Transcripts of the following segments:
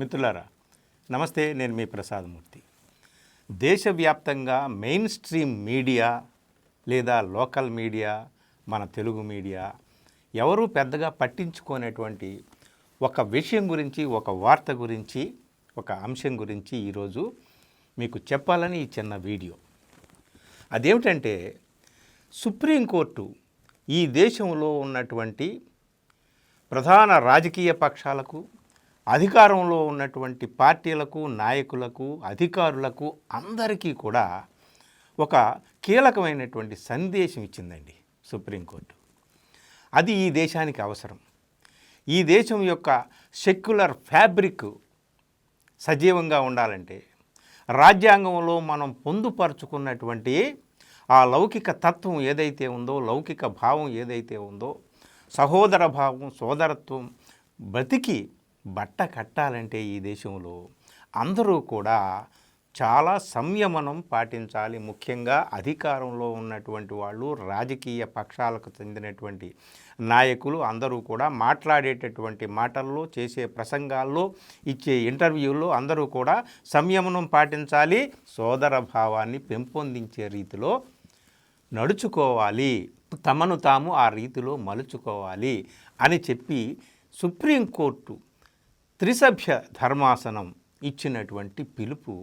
మిత్రులారా నమస్తే, నేను మీ ప్రసాదమూర్తి. దేశవ్యాప్తంగా మెయిన్ స్ట్రీమ్ మీడియా లేదా లోకల్ మీడియా, మన తెలుగు మీడియా ఎవరూ పెద్దగా పట్టించుకునేటువంటి ఒక విషయం గురించి, ఒక వార్త గురించి, ఒక అంశం గురించి ఈరోజు మీకు చెప్పాలని ఈ చిన్న వీడియో. అదేమిటంటే, సుప్రీంకోర్టు ఈ దేశంలో ఉన్నటువంటి ప్రధాన రాజకీయ పక్షాలకు, అధికారంలో ఉన్నటువంటి పార్టీలకు, నాయకులకు, అధికారులకు అందరికీ కూడా ఒక కీలకమైనటువంటి సందేశం ఇచ్చిందండి సుప్రీంకోర్టు. అది ఈ దేశానికి అవసరం. ఈ దేశం యొక్క సెక్యులర్ ఫ్యాబ్రిక్ సజీవంగా ఉండాలంటే, రాజ్యాంగంలో మనం పొందుపరుచుకున్నటువంటి ఆ లౌకిక తత్వం ఏదైతే ఉందో, లౌకిక భావం ఏదైతే ఉందో, సహోదర భావం, సోదరత్వం బతికి బట్ట కట్టాలంటే ఈ దేశంలో అందరూ కూడా చాలా సంయమనం పాటించాలి. ముఖ్యంగా అధికారంలో ఉన్నటువంటి వాళ్ళు, రాజకీయ పక్షాలకు చెందినటువంటి నాయకులు అందరూ కూడా మాట్లాడేటటువంటి మాటల్లో, చేసే ప్రసంగాల్లో, ఇచ్చే ఇంటర్వ్యూల్లో అందరూ కూడా సంయమనం పాటించాలి. సోదర భావాన్ని పెంపొందించే రీతిలో నడుచుకోవాలి, తమను తాము ఆ రీతిలో మలుచుకోవాలి అని చెప్పి సుప్రీంకోర్టు త్రిసభ్య ధర్మాసనం ఇచ్చినటువంటి పిలుపు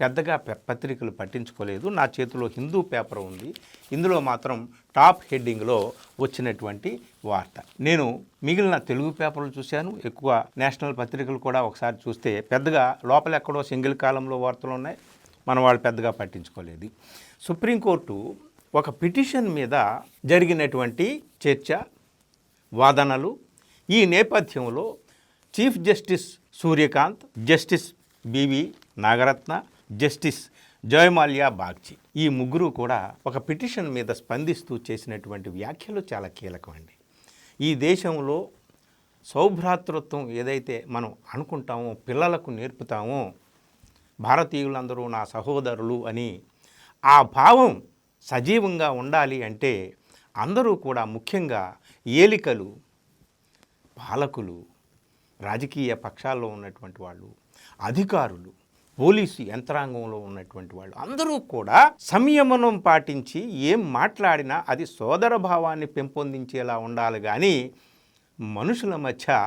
పెద్దగా పత్రికలు పట్టించుకోలేదు. నా చేతిలో హిందూ పేపర్ ఉంది, ఇందులో మాత్రం టాప్ హెడ్డింగ్లో వచ్చినటువంటి వార్త. నేను మిగిలిన తెలుగు పేపర్లు చూశాను, ఎక్కువ నేషనల్ పత్రికలు కూడా ఒకసారి చూస్తే పెద్దగా లోపల ఎక్కడో సింగిల్ కాలంలో వార్తలు ఉన్నాయి, మన వాళ్ళు పెద్దగా పట్టించుకోలేదు. సుప్రీంకోర్టు ఒక పిటిషన్ మీద జరిగినటువంటి చర్చ, వాదనలు, ఈ నేపథ్యంలో chief justice Suryakant, justice BV Nagarathna, justice Joymalya Bagchi, ఈ ముగ్గురు కూడా ఒక పిటిషన్ మీద స్పందిస్తూ చేసినటువంటి వ్యాఖ్యలు చాలా కీలకమండి. ఈ దేశంలో సౌభ్రాతృత్వం ఏదైతే మనం అనుకుంటామో, పిల్లలకు నేర్పుతామో, భారతీయులందరూ నా సహోదరులు అని ఆ భావం సజీవంగా ఉండాలి అంటే అందరూ కూడా, ముఖ్యంగా ఏలికలు, పాలకులు, రాజకీయ పక్షాల్లో ఉన్నటువంటి వాళ్ళు, అధికారులు, పోలీసు యంత్రాంగంలో ఉన్నటువంటి వాళ్ళు అందరూ కూడా సంయమనం పాటించి ఏం మాట్లాడినా అది సోదర భావాన్ని పెంపొందించేలా ఉండాలి. కానీ మనుషుల మధ్య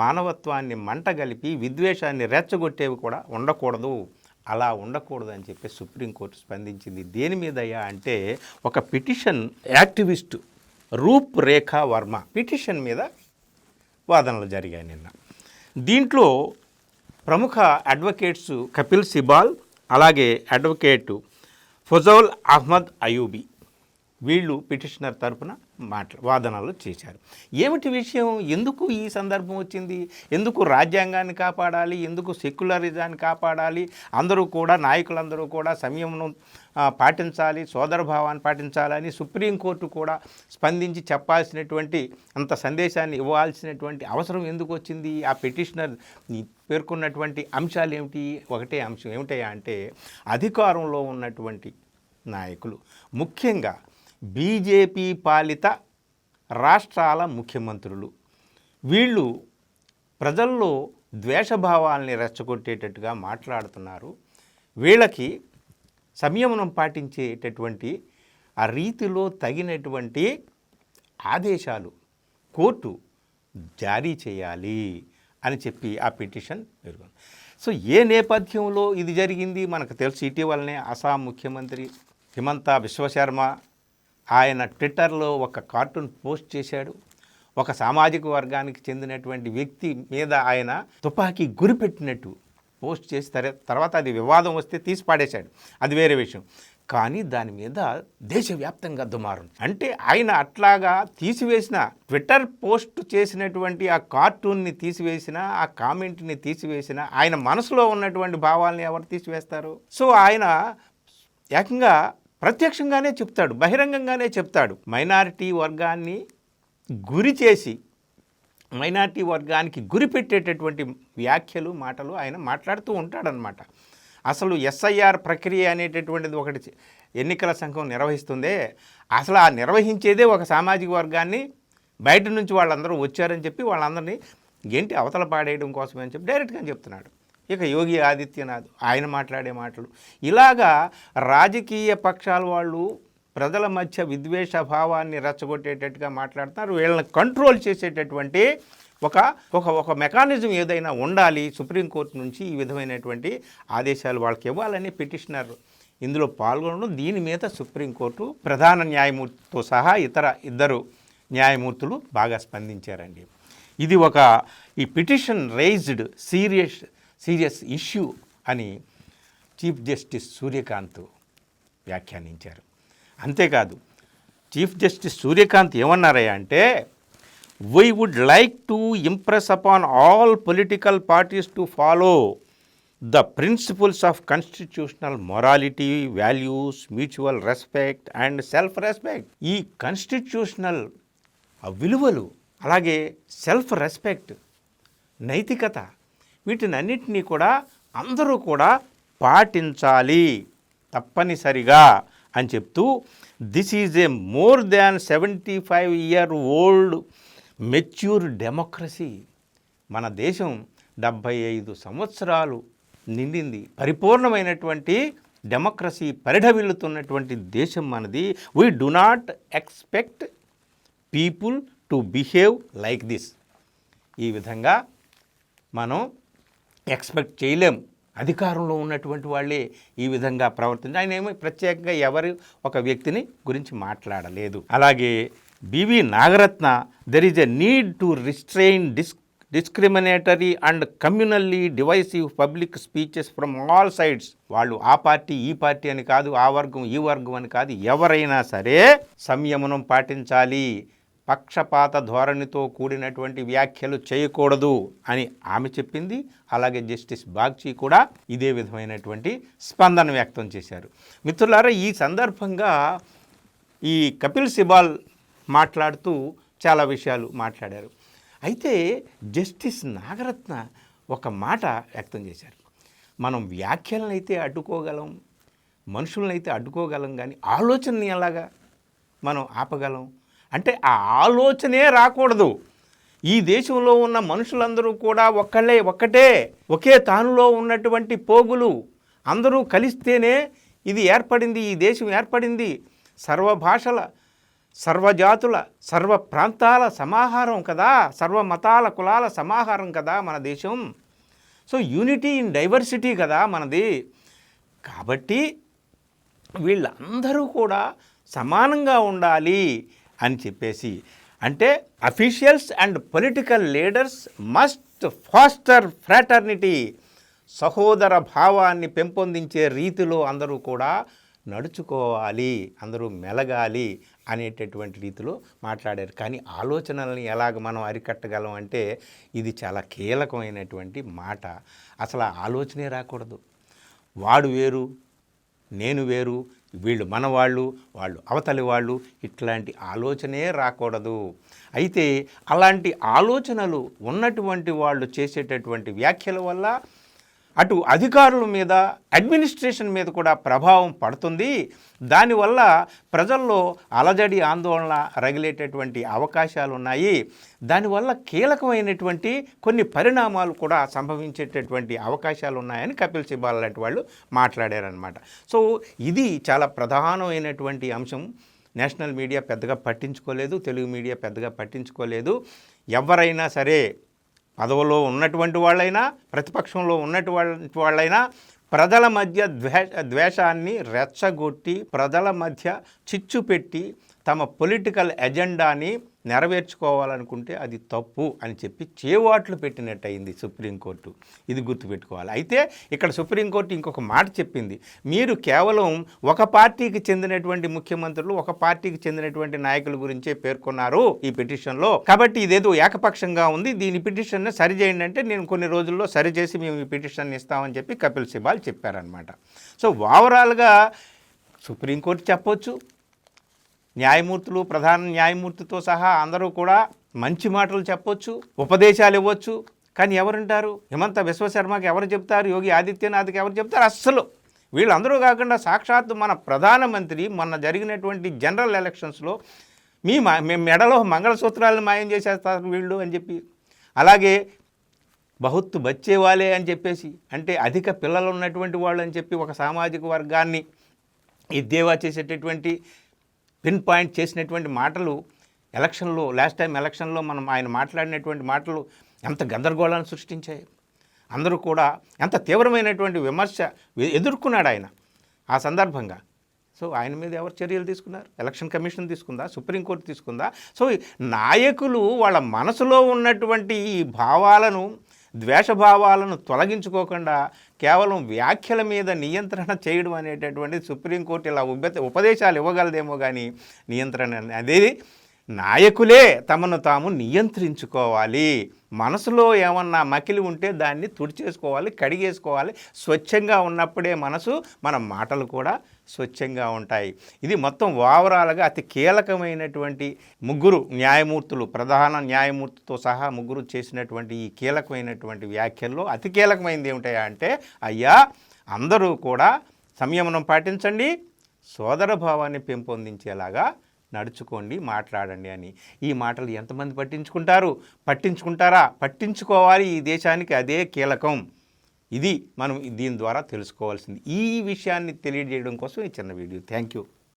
మానవత్వాన్ని మంటగలిపి విద్వేషాన్ని రెచ్చగొట్టేవి కూడా ఉండకూడదు. అలా ఉండకూడదు అని చెప్పి సుప్రీంకోర్టు స్పందించింది. దేని మీదయ్యా అంటే, ఒక పిటిషన్ యాక్టివిస్టు రూప్ రేఖా వర్మ పిటిషన్ మీద వాదనలు జరిగాయి నిన్న. దీంట్లో ప్రముఖ అడ్వకేట్స్ కపిల్ సిబాల్, అలాగే అడ్వకేట్ ఫజౌల్ అహ్మద్ అయూబీ, వీళ్ళు పిటిషనర్ తరపున వాదనలు చేశారు. ఏమిటి విషయం, ఎందుకు ఈ సందర్భం వచ్చింది, ఎందుకు రాజ్యాంగాన్ని కాపాడాలి, ఎందుకు సెక్యులరిజాన్ని కాపాడాలి, అందరూ కూడా, నాయకులందరూ కూడా సంయమనం పాటించాలి, సోదరభావాన్ని పాటించాలని సుప్రీంకోర్టు కూడా స్పందించి చెప్పాల్సినటువంటి అంత సందేశాన్ని ఇవ్వాల్సినటువంటి అవసరం ఎందుకు వచ్చింది, ఆ పిటిషనర్ పేర్కొన్నటువంటి అంశాలు ఏమిటి? ఒకటే అంశం ఏమిటయా అంటే, అధికారంలో ఉన్నటువంటి నాయకులు, ముఖ్యంగా బీజేపీ పాలిత రాష్ట్రాల ముఖ్యమంత్రులు, వీళ్ళు ప్రజల్లో ద్వేషభావాల్ని రెచ్చగొట్టేటట్టుగా మాట్లాడుతున్నారు. వీళ్ళకి సంయమనం పాటించేటటువంటి ఆ రీతిలో తగినటువంటి ఆదేశాలు కోర్టు జారీ చేయాలి అని చెప్పి ఆ పిటిషన్ పేర్కొంది. సో ఏ నేపథ్యంలో ఇది జరిగింది మనకు తెలుసు. ఇటీవలనే అస్సాం ముఖ్యమంత్రి హిమంత బిశ్వశర్మ ఆయన ట్విట్టర్లో ఒక కార్టూన్ పోస్ట్ చేశాడు. ఒక సామాజిక వర్గానికి చెందినటువంటి వ్యక్తి మీద ఆయన తుపాకీ గురిపెట్టినట్టు పోస్ట్ చేసి తర్వాత అది వివాదం వస్తే తీసి పాడేశాడు, అది వేరే విషయం. కానీ దాని మీద దేశవ్యాప్తంగా దుమారం. అంటే ఆయన అట్లాగా తీసివేసిన, ట్విట్టర్ పోస్ట్ చేసినటువంటి ఆ కార్టూన్ని తీసివేసిన, ఆ కామెంట్ని తీసివేసిన, ఆయన మనసులో ఉన్నటువంటి భావాల్ని ఎవరు తీసివేస్తారు? సో ఆయన ఏకంగా ప్రత్యక్షంగానే చెప్తాడు, బహిరంగంగానే చెప్తాడు. మైనారిటీ వర్గాన్ని గురి చేసి, మైనారిటీ వర్గానికి గురి పెట్టేటటువంటి వ్యాఖ్యలు, మాటలు ఆయన మాట్లాడుతూ ఉంటాడనమాట. అసలు ఎస్ఐఆర్ ప్రక్రియ అనేటటువంటిది ఒకటి ఎన్నికల సంఘం నిర్వహిస్తుందే, అసలు ఆ నిర్వహించేదే ఒక సామాజిక వర్గాన్ని బయట నుంచి వాళ్ళందరూ వచ్చారని చెప్పి వాళ్ళందరినీ ఏంటి అవతల పాడేయడం కోసమే అని చెప్పి డైరెక్ట్గా చెప్తున్నాడు. ఇక యోగి ఆదిత్యనాథ్ ఆయన మాట్లాడే మాటలు, ఇలాగా రాజకీయ పక్షాల వాళ్ళు ప్రజల మధ్య విద్వేష భావాన్ని రెచ్చగొట్టేటట్టుగా మాట్లాడుతున్నారు. వీళ్ళని కంట్రోల్ చేసేటటువంటి ఒక మెకానిజం ఏదైనా ఉండాలి. సుప్రీంకోర్టు నుంచి ఈ విధమైనటువంటి ఆదేశాలు వాళ్ళకి ఇవ్వాలని పిటిషనర్ ఇందులో పాల్గొనడం, దీని మీద సుప్రీంకోర్టు ప్రధాన న్యాయమూర్తితో సహా ఇతర ఇద్దరు న్యాయమూర్తులు బాగా స్పందించారండి. ఇది ఈ పిటిషన్ రైజ్డ్ సీరియస్ ఇష్యూ అని చీఫ్ జస్టిస్ సూర్యకాంత్ వ్యాఖ్యానించారు. అంతేకాదు చీఫ్ జస్టిస్ సూర్యకాంత్ ఏమన్నారయ్యా అంటే, we would like to impress upon all political parties to follow the principles of constitutional morality, values, mutual respect and self respect. ఈ కాన్స్టిట్యూషనల్ విలువలు, అలాగే self respect, నైతికత, వీటినన్నిటినీ కూడా అందరూ కూడా పాటించాలి తప్పనిసరిగా అని చెప్తూ, this is a more than 75-year-old mature democracy. మన దేశం 75 సంవత్సరాలు నిండింది, పరిపూర్ణమైనటువంటి డెమోక్రసీ పరిఢవిల్లుతున్నటువంటి దేశం మనది. We do not expect people to behave like this. ఈ విధంగా మనం ఎక్స్పెక్ట్ చేయలేం. అధికారంలో ఉన్నటువంటి వాళ్ళే ఈ విధంగా ప్రవర్తించి, ఆయన ఏమో ప్రత్యేకంగా ఒక వ్యక్తిని గురించి మాట్లాడలేదు. అలాగే B V Nagarathna, there is a need to restrain discriminatory and communally divisive public speeches from all sides. వాళ్ళు ఆ పార్టీ ఈ పార్టీ అని కాదు, ఆ వర్గం ఈ వర్గం అని కాదు, ఎవరైనా సరే సంయమనం పాటించాలి, పక్షపాత ధోరణితో కూడినటువంటి వ్యాఖ్యలు చేయకూడదు అని ఆమె చెప్పింది. అలాగే జస్టిస్ బాగ్చి కూడా ఇదే విధమైనటువంటి స్పందన వ్యక్తం చేశారు. మిత్రులారా, ఈ సందర్భంగా ఈ కపిల్ సిబాల్ మాట్లాడుతూ చాలా విషయాలు మాట్లాడారు. అయితే జస్టిస్ నాగరత్న ఒక మాట వ్యక్తం చేశారు. మనం వ్యాఖ్యలను అయితే అడ్డుకోగలం, మనుషులనైతే అడ్డుకోగలం, కానీ ఆలోచనని ఎలాగా మనం ఆపగలం అంటే ఆ ఆలోచనే రాకూడదు. ఈ దేశంలో ఉన్న మనుషులందరూ కూడా ఒకే తానులో ఉన్నటువంటి పోగులు, అందరూ కలిస్తేనే ఇది ఏర్పడింది, ఈ దేశం ఏర్పడింది. సర్వ భాషల, సర్వజాతుల, సర్వ ప్రాంతాల సమాహారం కదా, సర్వ మతాల కులాల సమాహారం కదా మన దేశం. సో యూనిటీ ఇన్ డైవర్సిటీ కదా మనది. కాబట్టి వీళ్ళందరూ కూడా సమానంగా ఉండాలి అని చెప్పేసి, అంటే officials and political leaders must foster fraternity, సహోదర భావాన్ని పెంపొందించే రీతిలో అందరూ కూడా నడుచుకోవాలి, అందరూ మెలగాలి అనేటటువంటి రీతిలో మాట్లాడారు. కానీ ఆలోచనల్ని ఎలాగ మనం అరికట్టగలం అంటే ఇది చాలా కీలకమైనటువంటి మాట. అసలు ఆలోచనే రాకూడదు. వాడు వేరు, నేను వేరు, వీళ్ళు మనవాళ్ళు, వాళ్ళు అవతలి వాళ్ళు, ఇట్లాంటి ఆలోచనే రాకూడదు. అయితే అలాంటి ఆలోచనలు ఉన్నటువంటి వాళ్ళు చేసేటటువంటి వ్యాఖ్యల వల్ల అటు అధికారుల మీద, అడ్మినిస్ట్రేషన్ మీద కూడా ప్రభావం పడుతుంది. దానివల్ల ప్రజల్లో అలజడి, ఆందోళన రగిలేటటువంటి అవకాశాలు ఉన్నాయి. దానివల్ల కీలకమైనటువంటి కొన్ని పరిణామాలు కూడా సంభవించేటటువంటి అవకాశాలు ఉన్నాయని కపిల్ సిబాల్ లాంటి వాళ్ళు మాట్లాడారనమాట. సో ఇది చాలా ప్రధానమైనటువంటి అంశం. నేషనల్ మీడియా పెద్దగా పట్టించుకోలేదు, తెలుగు మీడియా పెద్దగా పట్టించుకోలేదు. ఎవరైనా సరే, పదవిలో ఉన్నటువంటి వాళ్ళైనా, ప్రతిపక్షంలో ఉన్నటువంటి వాళ్ళైనా, ప్రజల మధ్య ద్వేషాన్ని రెచ్చగొట్టి, ప్రజల మధ్య చిచ్చు పెట్టి తమ పొలిటికల్ ఎజెండాని నెరవేర్చుకోవాలనుకుంటే అది తప్పు అని చెప్పి చేవాట్లు పెట్టినట్టయింది సుప్రీంకోర్టు. ఇది గుర్తుపెట్టుకోవాలి. అయితే ఇక్కడ సుప్రీంకోర్టు ఇంకొక మాట చెప్పింది. మీరు కేవలం ఒక పార్టీకి చెందినటువంటి ముఖ్యమంత్రులు, ఒక పార్టీకి చెందినటువంటి నాయకుల గురించే పేర్కొన్నారు ఈ పిటిషన్లో, కాబట్టి ఇదేదో ఏకపక్షంగా ఉంది, దీని పిటిషన్ని సరిచేయండి అంటే నేను కొన్ని రోజుల్లో సరిచేసి మేము ఈ పిటిషన్ ఇస్తామని చెప్పి కపిల్ సిబాల్ చెప్పారనమాట. సో ఓవరాల్గా సుప్రీంకోర్టు చెప్పొచ్చు, న్యాయమూర్తులు, ప్రధాన న్యాయమూర్తితో సహా అందరూ కూడా మంచి మాటలు చెప్పొచ్చు, ఉపదేశాలు ఇవ్వచ్చు. కానీ ఎవరుంటారు? హిమంత విశ్వశర్మకి ఎవరు చెప్తారు? యోగి ఆదిత్యనాథ్కి ఎవరు చెప్తారు? అస్సలు వీళ్ళందరూ కాకుండా సాక్షాత్తు మన ప్రధానమంత్రి మొన్న జరిగినటువంటి జనరల్ ఎలక్షన్స్లో మేము మెడలో మంగళసూత్రాలను మాయం చేసేస్తారు వీళ్ళు అని చెప్పి, అలాగే బహుత్ బచ్చేవాలే అని చెప్పేసి, అంటే అధిక పిల్లలు ఉన్నటువంటి వాళ్ళు అని చెప్పి ఒక సామాజిక వర్గాన్ని ఎద్దేవా చేసేటటువంటి పిన్ పాయింట్ చేసినటువంటి మాటలు ఎలక్షన్లో, లాస్ట్ టైం ఎలక్షన్లో మనం ఆయన మాట్లాడినటువంటి మాటలు ఎంత గందరగోళాన్ని సృష్టించాయి. అందరూ కూడా ఎంత తీవ్రమైనటువంటి విమర్శ ఎదుర్కొన్నాడు ఆయన ఆ సందర్భంగా. సో ఆయన మీద ఎవరు చర్యలు తీసుకున్నారు? ఎలక్షన్ కమిషన్ తీసుకుందా? సుప్రీంకోర్టు తీసుకుందా? సో నాయకులు వాళ్ళ మనసులో ఉన్నటువంటి ఈ భావాలను, ద్వేషభావాలను తొలగించుకోకుండా కేవలం వ్యాఖ్యల మీద నియంత్రణ చేయడం అనేటటువంటి సుప్రీంకోర్టు ఇలా ఉపదేశాలు ఇవ్వగలదేమో కానీ నియంత్రణ అనేది నాయకులే తమను తాము నియంత్రించుకోవాలి. మనసులో ఏమన్నా మకిలి ఉంటే దాన్ని తుడిచేసుకోవాలి, కడిగేసుకోవాలి. స్వచ్ఛంగా ఉన్నప్పుడే మనసు, మన మాటలు కూడా స్వచ్ఛంగా ఉంటాయి. ఇది మొత్తం ఓవరాల్గా అతి కీలకమైనటువంటి ముగ్గురు న్యాయమూర్తులు, ప్రధాన న్యాయమూర్తితో సహా ముగ్గురు చేసినటువంటి ఈ కీలకమైనటువంటి వ్యాఖ్యల్లో అతి కీలకమైనది ఏమిటయా అంటే, అయ్యా అందరూ కూడా సంయమనం పాటించండి, సోదర భావాన్ని పెంపొందించేలాగా నడుచుకోండి, మాట్లాడండి అని. ఈ మాటలు ఎంతమంది పట్టించుకుంటారా? పట్టించుకోవాలి. ఈ దేశానికి అదే కీలకం. ఇది మనం దీని ద్వారా తెలుసుకోవాల్సింది. ఈ విషయాన్ని తెలియజేయడం కోసం ఈ చిన్న వీడియో. Thank you.